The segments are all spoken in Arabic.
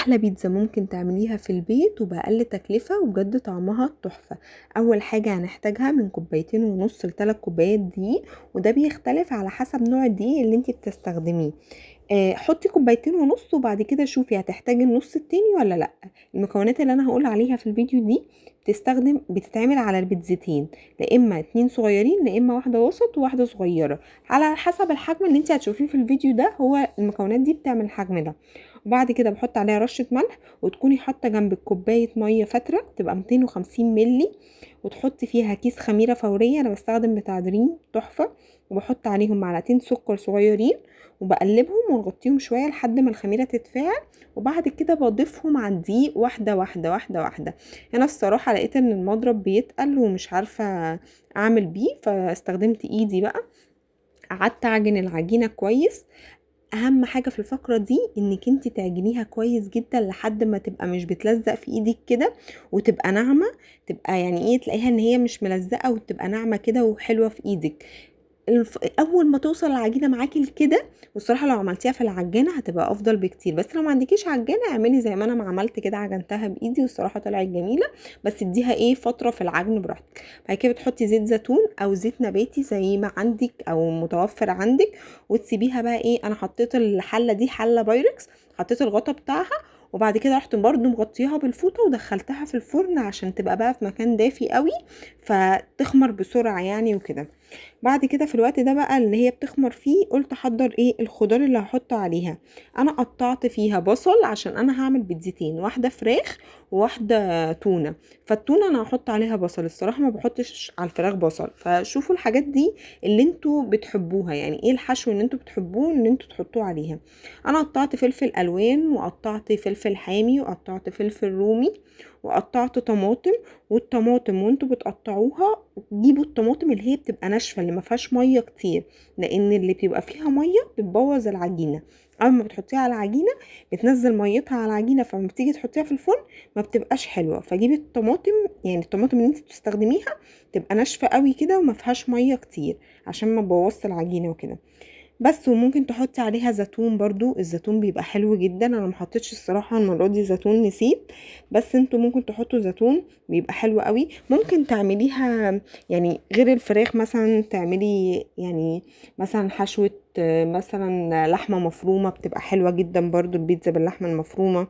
احلى بيتزا ممكن تعمليها في البيت وبأقل تكلفة وبجد طعمها تحفة. اول حاجة هنحتاجها من 2.5 كوبايات ل3 كوبايات دقيق، وده بيختلف على حسب نوع الدقيق اللي انتي بتستخدميه. حطي 2.5 كوبايات وبعد كده شوفي هتحتاجي النص التاني ولا لا. المكونات اللي انا هقول عليها في الفيديو دي بتتعمل على البيتزتين، لا اما 2 صغيرين لا اما واحدة وسط وواحدة صغيرة، على حسب الحجم اللي انتي هتشوفيه في الفيديو ده. هو المكونات دي بتعمل الحجم ده. وبعد كده بحط عليها رشة ملح، وتكوني حاطة جنب كوباية مية فترة تبقى 250 ملي، وتحطي فيها كيس خميرة فورية، انا بستخدم بتاع دريم تحفة، وبحط عليهم معلقتين سكر صغيرين وبقلبهم ونغطيهم شوية لحد ما الخميرة تتفاعل. وبعد كده بضيفهم على الدقيق واحدة واحدة واحدة واحدة. انا الصراحة لقيت ان المضرب بيتقل ومش عارفة اعمل بيه، فاستخدمت ايدي بقى. قعدت اعجن العجينة كويس. اهم حاجة في الفقرة دي انك انت تعجنيها كويس جدا لحد ما تبقى مش بتلزق في ايدك كده، وتبقى ناعمة. تبقى يعني ايه، تلاقيها ان هي مش ملزقة وتبقى ناعمة كده وحلوة في ايدك. اول ما توصل العجينه معاكي لكده، والصراحه لو عملتيها في العجانه هتبقى افضل بكتير، بس لو ما عندكيش عجانه اعملي زي ما انا ما عملت كده، عجنتها بايدي والصراحه طلعت جميله. بس اديها ايه فتره في العجن براحتك. بعد كده بتحطي زيت زيتون او زيت نباتي زي ما عندك او متوفر عندك، وتسيبيها بقى ايه. انا حطيت الحله دي حله بايركس، حطيت الغطا بتاعها، وبعد كده رحت برضو مغطيها بالفوطه ودخلتها في الفرن عشان تبقى بقى في مكان دافي قوي فتخمر بسرعه يعني وكده. بعد كده في الوقت ده بقى اللي هي بتخمر فيه، قلت احضر ايه الخضار اللي هحطه عليها. انا قطعت فيها بصل عشان انا هعمل بيتزتين، واحده فراخ وواحده تونه. فالتونه انا هحط عليها بصل، الصراحه ما بحطش على الفراخ بصل. فشوفوا الحاجات دي اللي انتوا بتحبوها، يعني ايه الحشو اللي انتوا بتحبوه ان انتوا تحطوه عليها. انا قطعت فلفل الوان وقطعت فلفل حامي وقطعت فلفل رومي وقطعت طماطم. والطماطم وانتوا بتقطعوها جيبوا الطماطم اللي هي بتبقى ناشفه اللي ما فيهاش ميه كتير، لان اللي بيبقى فيها ميه بتبوظ العجينه. اول ما بتحطيها على العجينه بتنزل ميتها على العجينه، فلما بتيجي تحطيها في الفرن ما بتبقاش حلوه. فجيبي الطماطم، يعني الطماطم اللي انت بتستخدميها تبقى ناشفه قوي كده وما فيهاش ميه كتير عشان ما تبوظش العجينه وكده. بس وممكن تحطي عليها زيتون برضو، الزيتون بيبقى حلو جدا. انا محطتش الصراحه المره دي زيتون، نسيت. بس انتوا ممكن تحطوا زيتون بيبقى حلو قوي. ممكن تعمليها يعني غير الفراخ، مثلا تعملي يعني مثلا حشوه، مثلا لحمه مفرومه بتبقى حلوه جدا برضو البيتزا باللحمه المفرومه.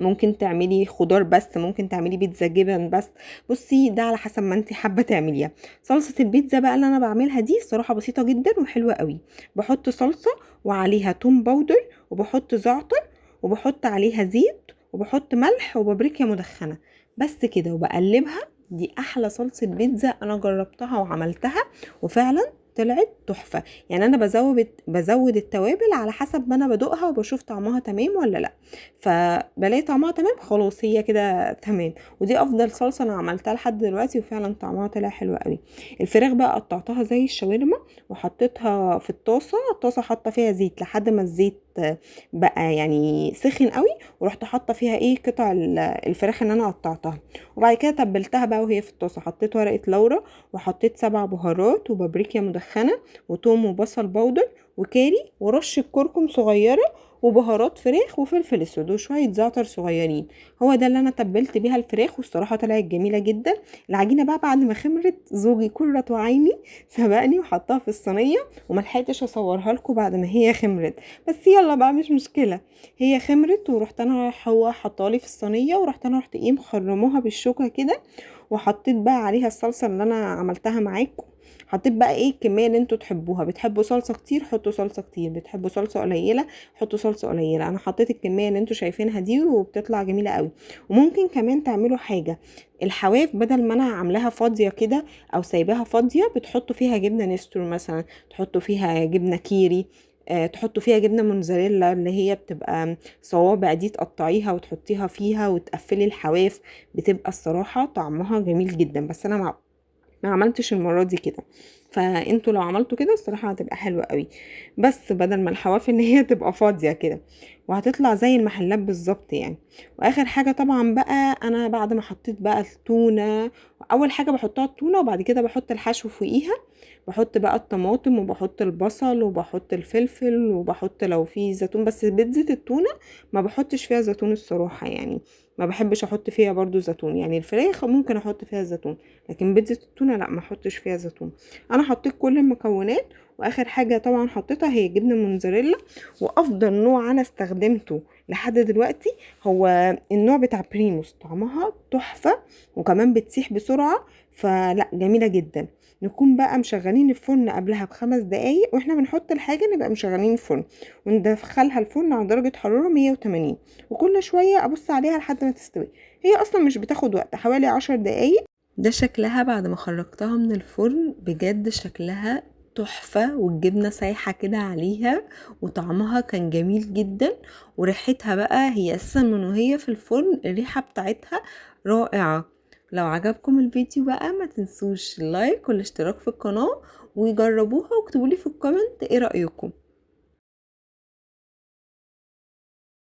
ممكن تعملي خضار بس، ممكن تعملي بيتزا جبن بس. بصي ده على حسب ما انت حابه تعمليها. صلصه البيتزا بقى اللي انا بعملها دي الصراحه بسيطه جدا وحلوه قوي. بحط صلصه وعليها توم باودر وبحط زعتر وبحط عليها زيت وبحط ملح وبابريكا مدخنه، بس كده وبقلبها. دي احلى صلصه بيتزا انا جربتها وعملتها وفعلا طلعت تحفه. يعني انا بزود التوابل على حسب ما انا بدوقها وبشوف طعمها تمام ولا لا. فبلاقي طعمها تمام خلاص هي كده تمام. ودي افضل صلصه انا عملتها لحد دلوقتي وفعلا طعمها طلع حلو قوي. الفراخ بقى قطعتها زي الشاورما وحطيتها في الطاسه حاطه فيها زيت لحد ما الزيت بقى يعني سخن قوي، ورحت حاطه فيها ايه قطع الفراخ اللي انا قطعتها. وبعد كده تبلتها بقى وهي في الطاسه، حطيت ورقه لورا وحطيت 7 بهارات وبابريكا مدخنه وتوم وبصل باودر وكاري ورشه كركم صغيره وبهارات فراخ وفلفل اسود وشويه زعتر صغيرين. هو ده اللي انا تبلت بيها الفراخ والصراحه طلعت جميله جدا. العجينه بقى بعد ما خمرت زوجي كرة عيني سبقني وحطها في الصينيه، وما لحقتش اصورها لكم بعد ما هي خمرت. بس يلا بقى مش مشكله، هي خمرت ورحت انا هو حطالي في الصينيه، رحت ايه مخرموها بالشوكه كده، وحطيت بقى عليها الصلصه اللي انا عملتها معاكم. حطيت بقى ايه الكميه اللي انتوا تحبوها، بتحبوا صلصه كتير حطوا صلصه كتير، بتحبوا صلصه قليله حطوا صلصه قليله. انا حطيت الكميه اللي انتوا شايفينها دي وبتطلع جميله قوي. وممكن كمان تعملوا حاجه، الحواف بدل ما انا عاملاها فاضيه كده او سايباها فاضيه، بتحطوا فيها جبنه نستور مثلا، تحطوا فيها جبنه كيري، تحطوا فيها جبنه موتزاريلا اللي هي بتبقى صوابع دي، تقطعيها وتحطيها فيها وتقفلي الحواف. بتبقى الصراحه طعمها جميل جدا، بس انا ما عملتش المرة دي كده. فانتوا لو عملتوا كده الصراحة هتبقى حلوة قوي، بس بدل ما الحواف ان هي تبقى فاضية كده. وهتطلع زي المحلات بالظبط يعني. واخر حاجه طبعا بقى، انا بعد ما حطيت بقى التونه، اول حاجه بحطها التونه وبعد كده بحط الحشو فوقيها. بحط بقى الطماطم وبحط البصل وبحط الفلفل وبحط لو في زيتون، بس بيتزا التونه ما بحطش فيها زيتون الصراحه يعني. ما بحبش احط فيها برضو زيتون، يعني الفراخ ممكن احط فيها زيتون، لكن بيتزا التونه لا، ما احطش فيها زيتون. انا حطيت كل المكونات. واخر حاجه طبعا حطيتها هي جبنه موتزاريلا. وافضل نوع انا استخدمته لحد دلوقتي هو النوع بتاع بريموس، طعمها تحفه وكمان بتسيح بسرعه، فلا جميله جدا. نكون بقى مشغلين الفرن قبلها ب5 دقايق، واحنا بنحط الحاجه نبقى مشغلين الفرن وندخلها الفرن على درجه حراره 180، وكل شويه ابص عليها لحد ما تستوي. هي اصلا مش بتاخد وقت، حوالي 10 دقايق. ده شكلها بعد ما خرجتها من الفرن، بجد شكلها تحفة، والجبنة سايحة كده عليها، وطعمها كان جميل جدا. وريحتها بقى، هي اساسا من وهي في الفرن الريحة بتاعتها رائعة. لو عجبكم الفيديو بقى ما تنسوش اللايك والاشتراك في القناة، ويجربوها واكتبولي في الكومنت ايه رأيكم.